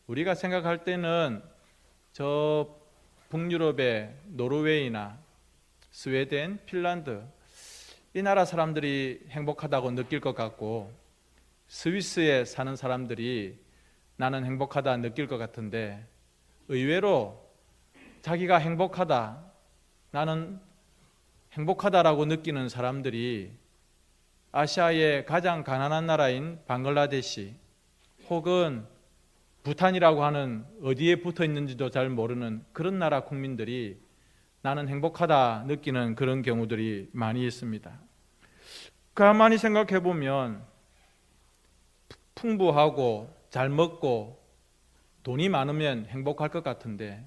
우리가 생각할 때는 저 북유럽의 노르웨이나 스웨덴, 핀란드 이 나라 사람들이 행복하다고 느낄 것 같고, 스위스에 사는 사람들이 나는 행복하다 느낄 것 같은데, 의외로 자기가 행복하다, 나는 행복하다라고 느끼는 사람들이 아시아의 가장 가난한 나라인 방글라데시 혹은 부탄이라고 하는 어디에 붙어 있는지도 잘 모르는 그런 나라 국민들이 나는 행복하다 느끼는 그런 경우들이 많이 있습니다. 가만히 생각해 보면 풍부하고 잘 먹고 돈이 많으면 행복할 것 같은데,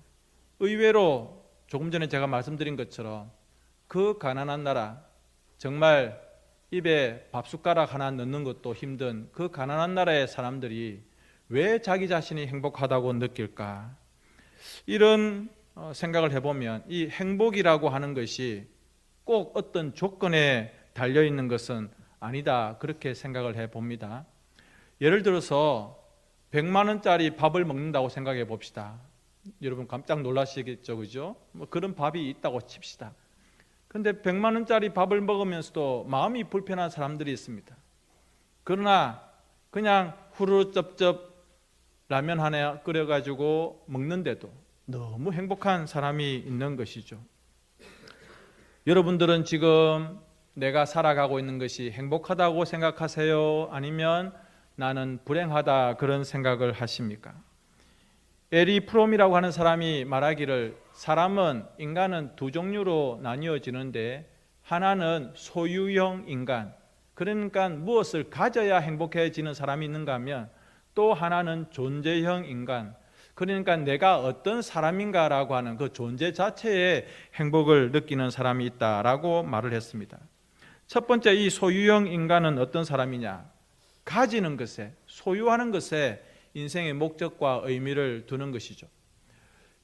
의외로 조금 전에 제가 말씀드린 것처럼 그 가난한 나라, 정말 입에 밥숟가락 하나 넣는 것도 힘든 그 가난한 나라의 사람들이 왜 자기 자신이 행복하다고 느낄까? 이런 생각을 해보면 이 행복이라고 하는 것이 꼭 어떤 조건에 달려있는 것은 아니다, 그렇게 생각을 해봅니다. 예를 들어서 100만 원짜리 밥을 먹는다고 생각해 봅시다. 여러분 깜짝 놀라시겠죠, 그죠? 뭐 그런 밥이 있다고 칩시다. 근데 100만 원짜리 밥을 먹으면서도 마음이 불편한 사람들이 있습니다. 그러나 그냥 후루룩 쩝쩝 라면 하나 끓여가지고 먹는데도 너무 행복한 사람이 있는 것이죠. 여러분들은 지금 내가 살아가고 있는 것이 행복하다고 생각하세요? 아니면 나는 불행하다 그런 생각을 하십니까? 에리 프롬이라고 하는 사람이 말하기를, 인간은 두 종류로 나뉘어지는데, 하나는 소유형 인간, 그러니까 무엇을 가져야 행복해지는 사람이 있는가 하면, 또 하나는 존재형 인간, 그러니까 내가 어떤 사람인가라고 하는 그 존재 자체에 행복을 느끼는 사람이 있다라고 말을 했습니다. 첫 번째, 이 소유형 인간은 어떤 사람이냐? 가지는 것에, 소유하는 것에 인생의 목적과 의미를 두는 것이죠.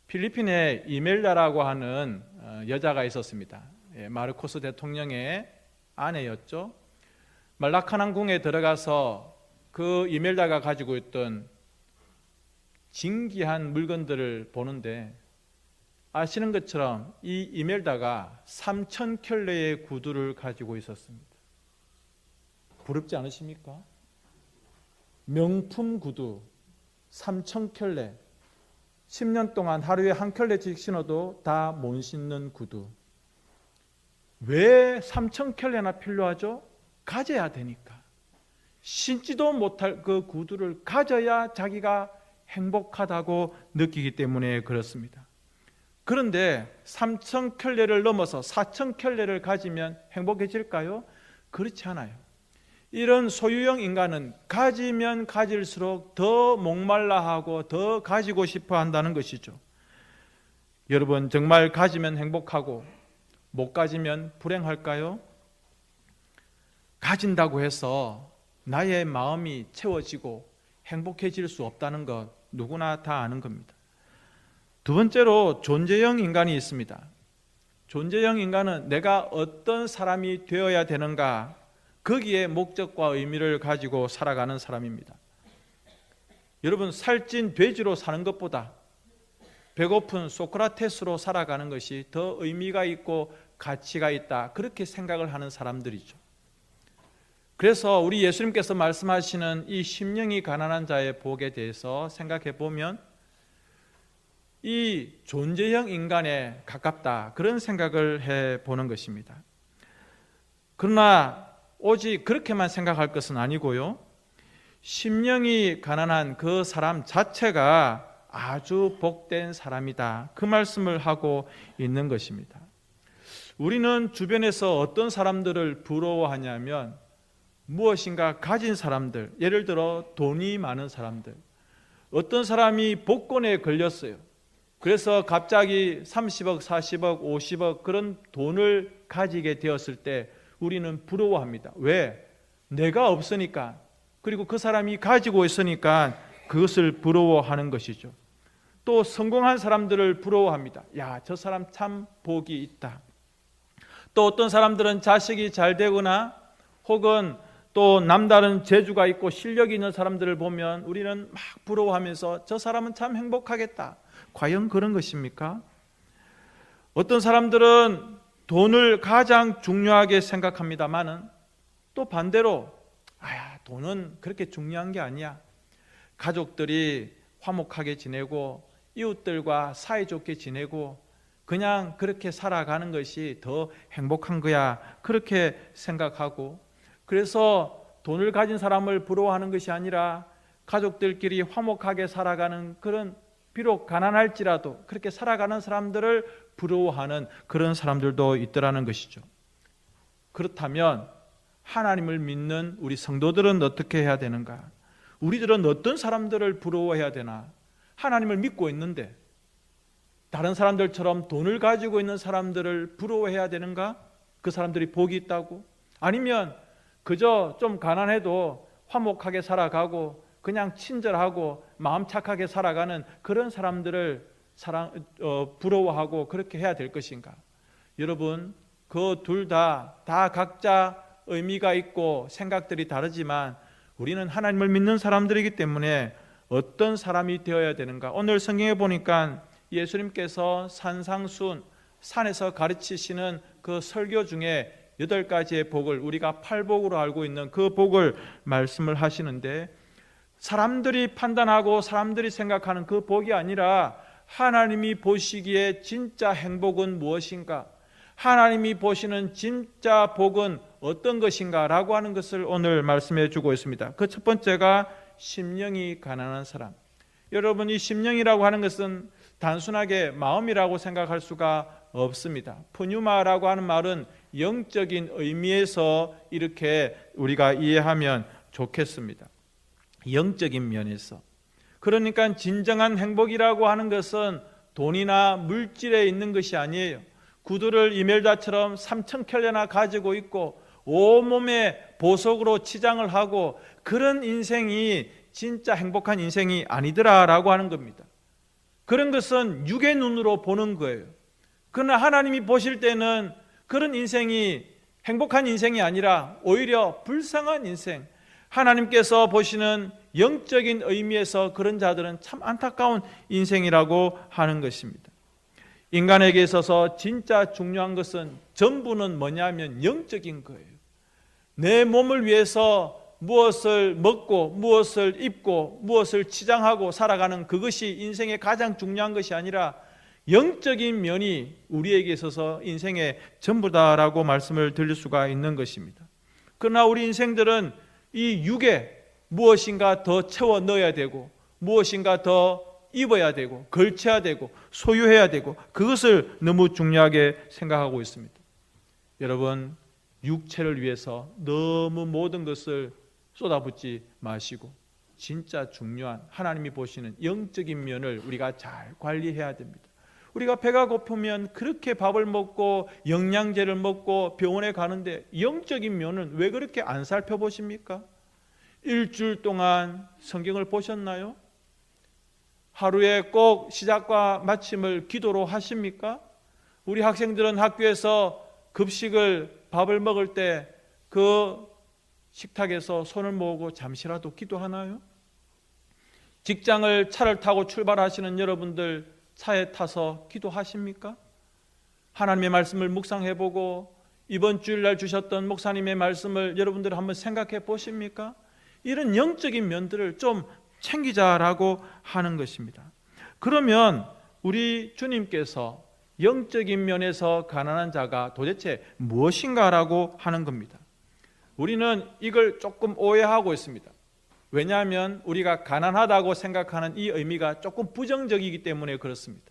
필리핀에 이멜다라고 하는 여자가 있었습니다. 마르코스 대통령의 아내였죠. 말라카낭궁에 들어가서 그 이멜다가 가지고 있던 진귀한 물건들을 보는데, 아시는 것처럼 이 이멜다가 3,000켤레의 구두를 가지고 있었습니다. 부럽지 않으십니까? 명품 구두 3,000켤레, 10년 동안 하루에 한 켤레씩 신어도 다 못 신는 구두. 왜 3,000켤레나 필요하죠? 가져야 되니까. 신지도 못할 그 구두를 가져야 자기가 행복하다고 느끼기 때문에 그렇습니다. 그런데 3,000켤레를 넘어서 4,000켤레를 가지면 행복해질까요? 그렇지 않아요. 이런 소유형 인간은 가지면 가질수록 더 목말라하고 더 가지고 싶어 한다는 것이죠. 여러분, 정말 가지면 행복하고 못 가지면 불행할까요? 가진다고 해서 나의 마음이 채워지고 행복해질 수 없다는 것 누구나 다 아는 겁니다. 두 번째로 존재형 인간이 있습니다. 존재형 인간은 내가 어떤 사람이 되어야 되는가, 거기에 목적과 의미를 가지고 살아가는 사람입니다. 여러분, 살찐 돼지로 사는 것보다 배고픈 소크라테스로 살아가는 것이 더 의미가 있고 가치가 있다, 그렇게 생각을 하는 사람들이죠. 그래서 우리 예수님께서 말씀하시는 이 심령이 가난한 자의 복에 대해서 생각해 보면 이 존재형 인간에 가깝다, 그런 생각을 해보는 것입니다. 그러나 오직 그렇게만 생각할 것은 아니고요, 심령이 가난한 그 사람 자체가 아주 복된 사람이다, 그 말씀을 하고 있는 것입니다. 우리는 주변에서 어떤 사람들을 부러워하냐면 무엇인가 가진 사람들, 예를 들어 돈이 많은 사람들. 어떤 사람이 복권에 걸렸어요. 그래서 갑자기 30억, 40억, 50억 그런 돈을 가지게 되었을 때 우리는 부러워합니다. 왜? 내가 없으니까, 그리고 그 사람이 가지고 있으니까 그것을 부러워하는 것이죠. 또 성공한 사람들을 부러워합니다. 야, 저 사람 참 복이 있다. 또 어떤 사람들은 자식이 잘 되거나 혹은 또 남다른 재주가 있고 실력이 있는 사람들을 보면 우리는 막 부러워하면서 저 사람은 참 행복하겠다. 과연 그런 것입니까? 어떤 사람들은 돈을 가장 중요하게 생각합니다마는 또 반대로 돈은 그렇게 중요한 게 아니야. 가족들이 화목하게 지내고 이웃들과 사이좋게 지내고 그냥 그렇게 살아가는 것이 더 행복한 거야. 그렇게 생각하고, 그래서 돈을 가진 사람을 부러워하는 것이 아니라 가족들끼리 화목하게 살아가는 그런, 비록 가난할지라도 그렇게 살아가는 사람들을 부러워하는 그런 사람들도 있더라는 것이죠. 그렇다면 하나님을 믿는 우리 성도들은 어떻게 해야 되는가? 우리들은 어떤 사람들을 부러워해야 되나? 하나님을 믿고 있는데 다른 사람들처럼 돈을 가지고 있는 사람들을 부러워해야 되는가? 그 사람들이 복이 있다고? 아니면 그저 좀 가난해도 화목하게 살아가고 그냥 친절하고 마음 착하게 살아가는 그런 사람들을 부러워하고 그렇게 해야 될 것인가? 여러분, 그 둘 다 각자 의미가 있고 생각들이 다르지만 우리는 하나님을 믿는 사람들이기 때문에 어떤 사람이 되어야 되는가? 오늘 성경에 보니까 예수님께서 산상순, 산에서 가르치시는 그 설교 중에 8가지의 복을, 우리가 8복으로 알고 있는 그 복을 말씀을 하시는데, 사람들이 판단하고 사람들이 생각하는 그 복이 아니라 하나님이 보시기에 진짜 행복은 무엇인가? 하나님이 보시는 진짜 복은 어떤 것인가? 라고 하는 것을 오늘 말씀해 주고 있습니다. 그 첫 번째가 심령이 가난한 사람. 여러분, 이 심령이라고 하는 것은 단순하게 마음이라고 생각할 수가 없습니다. 푸뉴마라고 하는 말은 영적인 의미에서 이렇게 우리가 이해하면 좋겠습니다. 영적인 면에서. 그러니까 진정한 행복이라고 하는 것은 돈이나 물질에 있는 것이 아니에요. 구두를 이멜다처럼 3,000켤레나 가지고 있고 온몸에 보석으로 치장을 하고 그런 인생이 진짜 행복한 인생이 아니더라라고 하는 겁니다. 그런 것은 육의 눈으로 보는 거예요. 그러나 하나님이 보실 때는 그런 인생이 행복한 인생이 아니라 오히려 불쌍한 인생, 하나님께서 보시는 영적인 의미에서 그런 자들은 참 안타까운 인생이라고 하는 것입니다. 인간에게 있어서 진짜 중요한 것은 전부는 뭐냐면 영적인 거예요. 내 몸을 위해서 무엇을 먹고 무엇을 입고 무엇을 치장하고 살아가는 그것이 인생의 가장 중요한 것이 아니라 영적인 면이 우리에게 있어서 인생의 전부다라고 말씀을 드릴 수가 있는 것입니다. 그러나 우리 인생들은 이 육에 무엇인가 더 채워 넣어야 되고 무엇인가 더 입어야 되고 걸쳐야 되고 소유해야 되고 그것을 너무 중요하게 생각하고 있습니다. 여러분, 육체를 위해서 너무 모든 것을 쏟아붓지 마시고 진짜 중요한 하나님이 보시는 영적인 면을 우리가 잘 관리해야 됩니다. 우리가 배가 고프면 그렇게 밥을 먹고 영양제를 먹고 병원에 가는데 영적인 면은 왜 그렇게 안 살펴보십니까? 일주일 동안 성경을 보셨나요? 하루에 꼭 시작과 마침을 기도로 하십니까? 우리 학생들은 학교에서 급식을 밥을 먹을 때 그 식탁에서 손을 모으고 잠시라도 기도하나요? 직장을 차를 타고 출발하시는 여러분들 차에 타서 기도하십니까? 하나님의 말씀을 묵상해보고 이번 주일날 주셨던 목사님의 말씀을 여러분들 한번 생각해 보십니까? 이런 영적인 면들을 좀 챙기자라고 하는 것입니다. 그러면 우리 주님께서 영적인 면에서 가난한 자가 도대체 무엇인가라고 하는 겁니다. 우리는 이걸 조금 오해하고 있습니다. 왜냐하면 우리가 가난하다고 생각하는 이 의미가 조금 부정적이기 때문에 그렇습니다.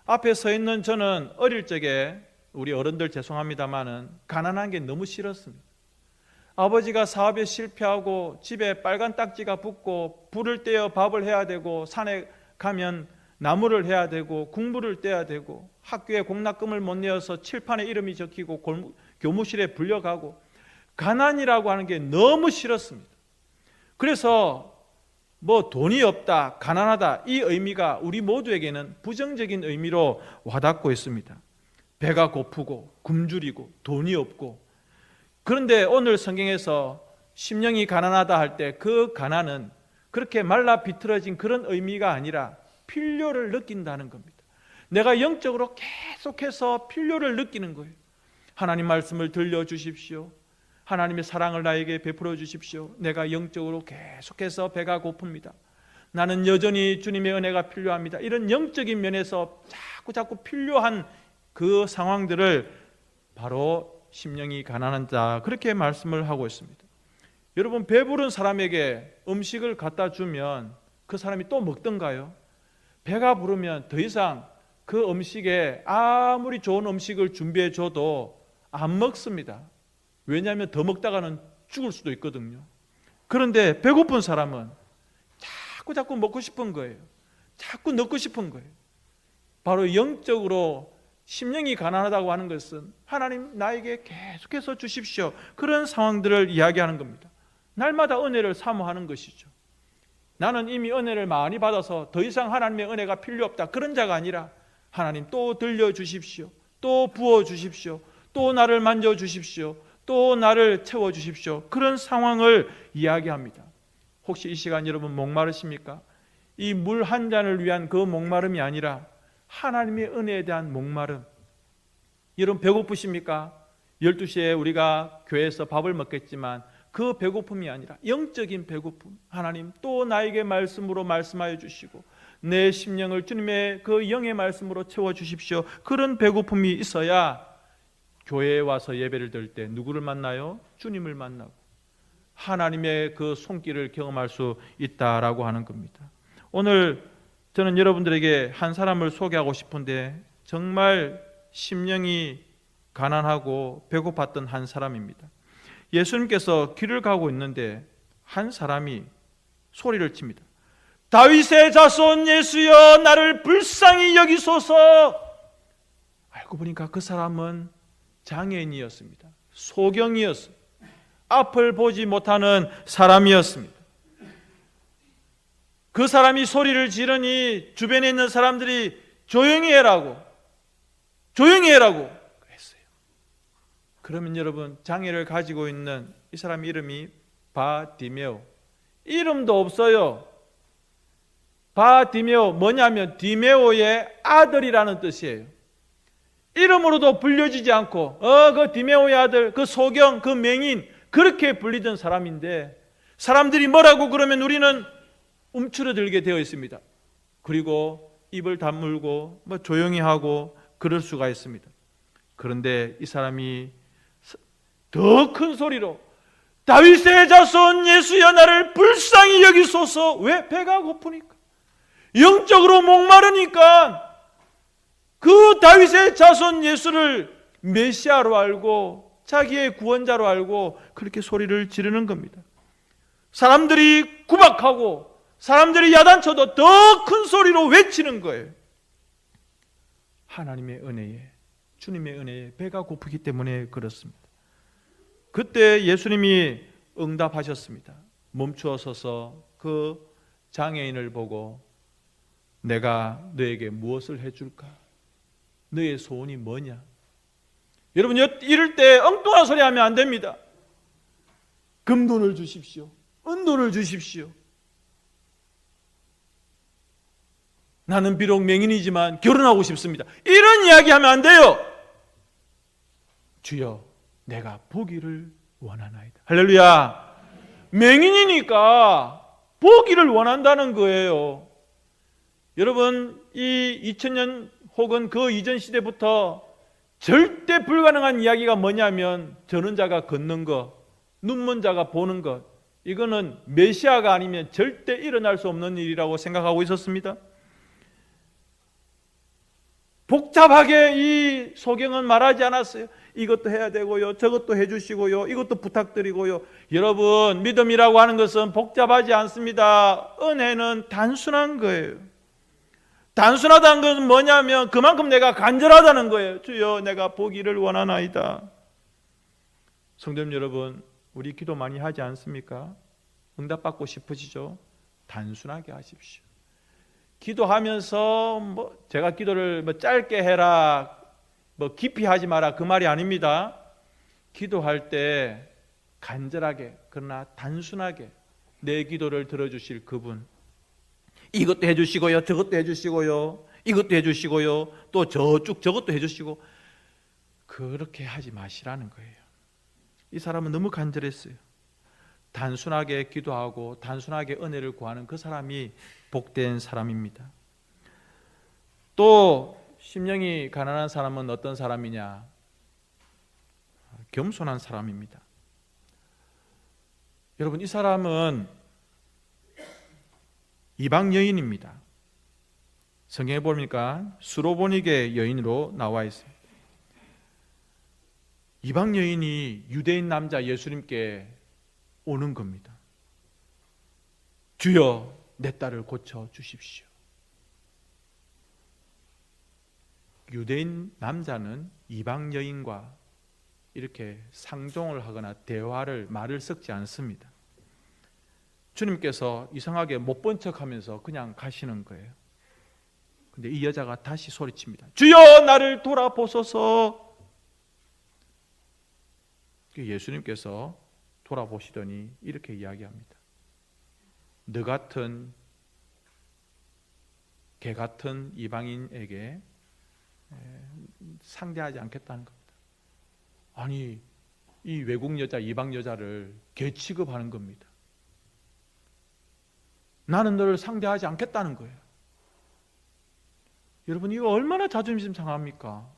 앞에 서 있는 저는 어릴 적에 우리 어른들 죄송합니다마는 가난한 게 너무 싫었습니다. 아버지가 사업에 실패하고 집에 빨간 딱지가 붙고 불을 떼어 밥을 해야 되고 산에 가면 나무를 해야 되고 국물을 떼야 되고 학교에 공납금을 못 내어서 칠판에 이름이 적히고 교무실에 불려가고 가난이라고 하는 게 너무 싫었습니다. 그래서 뭐 돈이 없다, 가난하다 이 의미가 우리 모두에게는 부정적인 의미로 와닿고 있습니다. 배가 고프고 굶주리고 돈이 없고. 그런데 오늘 성경에서 심령이 가난하다 할 때 그 가난은 그렇게 말라 비틀어진 그런 의미가 아니라 필요를 느낀다는 겁니다. 내가 영적으로 계속해서 필요를 느끼는 거예요. 하나님 말씀을 들려주십시오. 하나님의 사랑을 나에게 베풀어 주십시오. 내가 영적으로 계속해서 배가 고픕니다. 나는 여전히 주님의 은혜가 필요합니다. 이런 영적인 면에서 자꾸 필요한 그 상황들을 바로 심령이 가난한 자, 그렇게 말씀을 하고 있습니다. 여러분, 배부른 사람에게 음식을 갖다 주면 그 사람이 또 먹던가요? 배가 부르면 더 이상 그 음식에 아무리 좋은 음식을 준비해 줘도 안 먹습니다. 왜냐하면 더 먹다가는 죽을 수도 있거든요. 그런데 배고픈 사람은 자꾸 먹고 싶은 거예요. 자꾸 넣고 싶은 거예요. 바로 영적으로 심령이 가난하다고 하는 것은 하나님 나에게 계속해서 주십시오, 그런 상황들을 이야기하는 겁니다. 날마다 은혜를 사모하는 것이죠. 나는 이미 은혜를 많이 받아서 더 이상 하나님의 은혜가 필요 없다, 그런 자가 아니라 하나님 또 들려주십시오, 또 부어주십시오, 또 나를 만져주십시오, 또 나를 채워주십시오, 그런 상황을 이야기합니다. 혹시 이 시간 여러분 목마르십니까? 이 물 한 잔을 위한 그 목마름이 아니라 하나님의 은혜에 대한 목마름. 여러분 배고프십니까? 12시에 우리가 교회에서 밥을 먹겠지만 그 배고픔이 아니라 영적인 배고픔, 하나님 또 나에게 말씀으로 말씀하여 주시고 내 심령을 주님의 그 영의 말씀으로 채워주십시오, 그런 배고픔이 있어야 교회에 와서 예배를 드릴 때 누구를 만나요? 주님을 만나고 하나님의 그 손길을 경험할 수 있다라고 하는 겁니다. 오늘 저는 여러분들에게 한 사람을 소개하고 싶은데 정말 심령이 가난하고 배고팠던 한 사람입니다. 예수님께서 길을 가고 있는데 한 사람이 소리를 칩니다. 다윗의 자손 예수여, 나를 불쌍히 여기소서. 알고 보니까 그 사람은 장애인이었습니다. 소경이었습니다. 앞을 보지 못하는 사람이었습니다. 그 사람이 소리를 지르니 주변에 있는 사람들이 조용히 해라고 했어요. 그러면 여러분, 장애를 가지고 있는 이 사람 이름이 바디메오. 이름도 없어요. 바디메오 뭐냐면 디메오의 아들이라는 뜻이에요. 이름으로도 불려지지 않고 그 디메오의 아들, 그 소경, 그 맹인, 그렇게 불리던 사람인데 사람들이 뭐라고 그러면 우리는 움츠러들게 되어 있습니다. 그리고 입을 다물고 조용히 하고 그럴 수가 있습니다. 그런데 이 사람이 더 큰 소리로 다윗의 자손 예수여, 나를 불쌍히 여기소서. 왜? 배가 고프니까, 영적으로 목마르니까 그 다윗의 자손 예수를 메시아로 알고 자기의 구원자로 알고 그렇게 소리를 지르는 겁니다. 사람들이 구박하고 사람들이 야단쳐도 더 큰 소리로 외치는 거예요. 하나님의 은혜에, 주님의 은혜에 배가 고프기 때문에 그렇습니다. 그때 예수님이 응답하셨습니다. 멈추어 서서 그 장애인을 보고 내가 너에게 무엇을 해줄까? 너의 소원이 뭐냐? 여러분, 이럴 때 엉뚱한 소리 하면 안 됩니다. 금돈을 주십시오, 은돈을 주십시오. 나는 비록 맹인이지만 결혼하고 싶습니다, 이런 이야기 하면 안 돼요. 주여, 내가 보기를 원하나이다. 할렐루야. 맹인이니까 보기를 원한다는 거예요. 여러분, 이 2000년 혹은 그 이전 시대부터 절대 불가능한 이야기가 뭐냐면 저는 자가 걷는 것, 눈먼 자가 보는 것, 이거는 메시아가 아니면 절대 일어날 수 없는 일이라고 생각하고 있었습니다. 복잡하게 이 소경은 말하지 않았어요. 이것도 해야 되고요, 저것도 해주시고요, 이것도 부탁드리고요. 여러분, 믿음이라고 하는 것은 복잡하지 않습니다. 은혜는 단순한 거예요. 단순하다는 것은 뭐냐면 그만큼 내가 간절하다는 거예요. 주여, 내가 보기를 원하나이다. 성도님 여러분, 우리 기도 많이 하지 않습니까? 응답받고 싶으시죠? 단순하게 하십시오. 기도하면서 제가 기도를 짧게 해라, 깊이 하지 마라, 그 말이 아닙니다. 기도할 때 간절하게 그러나 단순하게 내 기도를 들어주실 그분, 이것도 해주시고요, 저것도 해주시고요, 이것도 해주시고요, 또 저것도 해주시고, 그렇게 하지 마시라는 거예요. 이 사람은 너무 간절했어요. 단순하게 기도하고 단순하게 은혜를 구하는 그 사람이 복된 사람입니다. 또 심령이 가난한 사람은 어떤 사람이냐? 겸손한 사람입니다. 여러분, 이 사람은 이방 여인입니다. 성경에 보니까 수로보니게 여인으로 나와 있습니다. 이방 여인이 유대인 남자 예수님께 오는 겁니다. 주여, 내 딸을 고쳐 주십시오. 유대인 남자는 이방 여인과 이렇게 상종을 하거나 말을 섞지 않습니다. 주님께서 이상하게 못 본 척하면서 그냥 가시는 거예요. 근데 이 여자가 다시 소리칩니다. 주여, 나를 돌아보소서. 예수님께서 돌아보시더니 이렇게 이야기합니다. 너 같은 개 같은 이방인에게 상대하지 않겠다는 겁니다. 아니, 이 외국 여자, 이방 여자를 개 취급하는 겁니다. 나는 너를 상대하지 않겠다는 거예요. 여러분, 이거 얼마나 자존심 상합니까?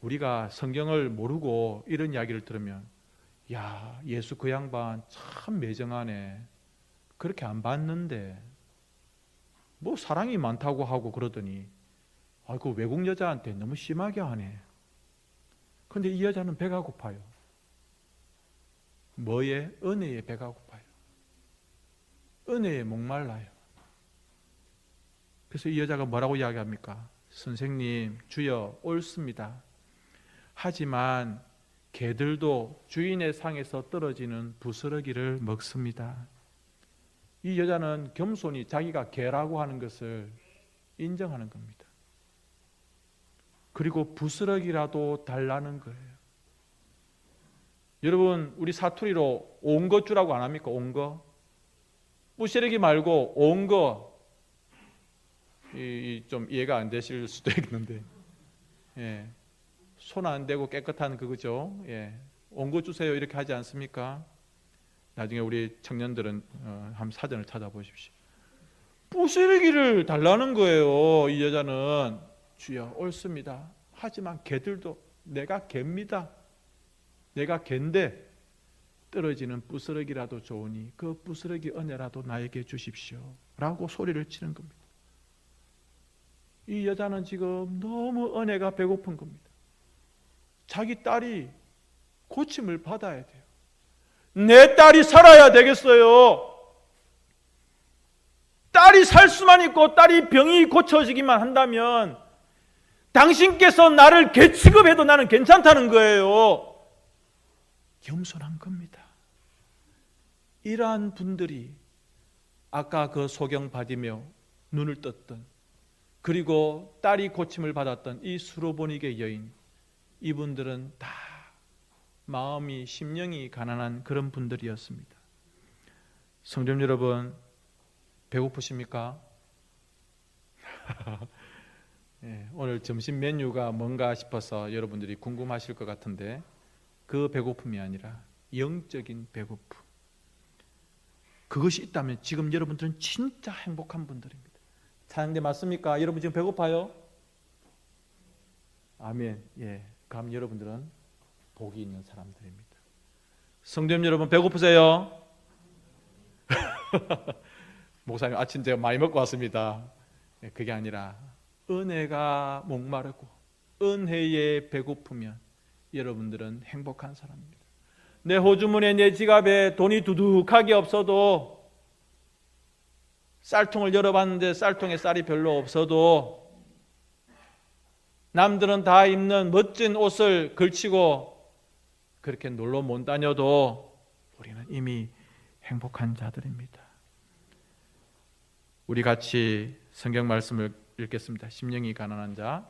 우리가 성경을 모르고 이런 이야기를 들으면, 야, 예수 그 양반 참 매정하네, 그렇게 안 봤는데 뭐 사랑이 많다고 하고 그러더니 그 외국 여자한테 너무 심하게 하네. 근데 이 여자는 배가 고파요. 뭐에? 은혜에 배가 고파요. 은혜에 목말라요. 그래서 이 여자가 뭐라고 이야기합니까? 선생님, 주여, 옳습니다. 하지만 개들도 주인의 상에서 떨어지는 부스러기를 먹습니다. 이 여자는 겸손히 자기가 개라고 하는 것을 인정하는 겁니다. 그리고 부스러기라도 달라는 거예요. 여러분, 우리 사투리로 온 것 주라고 안 합니까? 온 거. 부스러기 말고 온 거. 좀 이해가 안 되실 수도 있는데, 예. 손 안 대고 깨끗한 그거죠. 예. 온 거 주세요 이렇게 하지 않습니까? 나중에 우리 청년들은 한번 사전을 찾아보십시오. 부스러기를 달라는 거예요. 이 여자는. 주여, 옳습니다. 하지만 개들도 내가 개입니다. 내가 개인데 떨어지는 부스러기라도 좋으니 그 부스러기 은혜라도 나에게 주십시오 라고 소리를 치는 겁니다. 이 여자는 지금 너무 은혜가 배고픈 겁니다. 자기 딸이 고침을 받아야 돼요. 내 딸이 살아야 되겠어요. 딸이 살 수만 있고 딸이 병이 고쳐지기만 한다면 당신께서 나를 개 취급해도 나는 괜찮다는 거예요. 겸손한 겁니다. 이러한 분들이 아까 그 소경 받으며 눈을 떴던, 그리고 딸이 고침을 받았던 이 수로보니게 여인, 이분들은 다 마음이, 심령이 가난한 그런 분들이었습니다. 성도 여러분, 배고프십니까? 네, 오늘 점심 메뉴가 뭔가 싶어서 여러분들이 궁금하실 것 같은데, 그 배고픔이 아니라 영적인 배고픔, 그것이 있다면 지금 여러분들은 진짜 행복한 분들입니다. 찬양대 맞습니까? 여러분 지금 배고파요? 아멘. 예, 그럼 여러분들은 복이 있는 사람들입니다. 성도님 여러분, 배고프세요? 목사님, 아침 제가 많이 먹고 왔습니다. 그게 아니라 은혜가 목마르고 은혜에 배고프면 여러분들은 행복한 사람입니다. 내 호주머니에, 내 지갑에 돈이 두둑하게 없어도, 쌀통을 열어봤는데 쌀통에 쌀이 별로 없어도, 남들은 다 입는 멋진 옷을 걸치고 그렇게 놀러 못 다녀도 우리는 이미 행복한 자들입니다. 우리 같이 성경 말씀을 읽겠습니다. 심령이 가난한 자.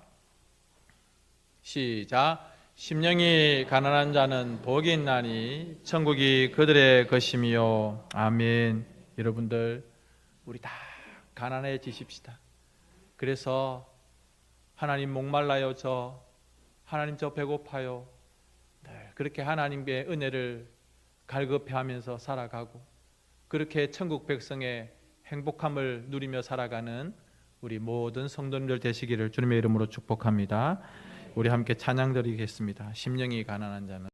시작. 심령이 가난한 자는 복이 있나니 천국이 그들의 것이며. 아멘. 여러분들 우리 다 가난해지십시다. 그래서 하나님 목말라요 하나님 저 배고파요. 네, 그렇게 하나님의 은혜를 갈급해하면서 살아가고 그렇게 천국 백성의 행복함을 누리며 살아가는 우리 모든 성도님들 되시기를 주님의 이름으로 축복합니다. 우리 함께 찬양 드리겠습니다. 심령이 가난한 자는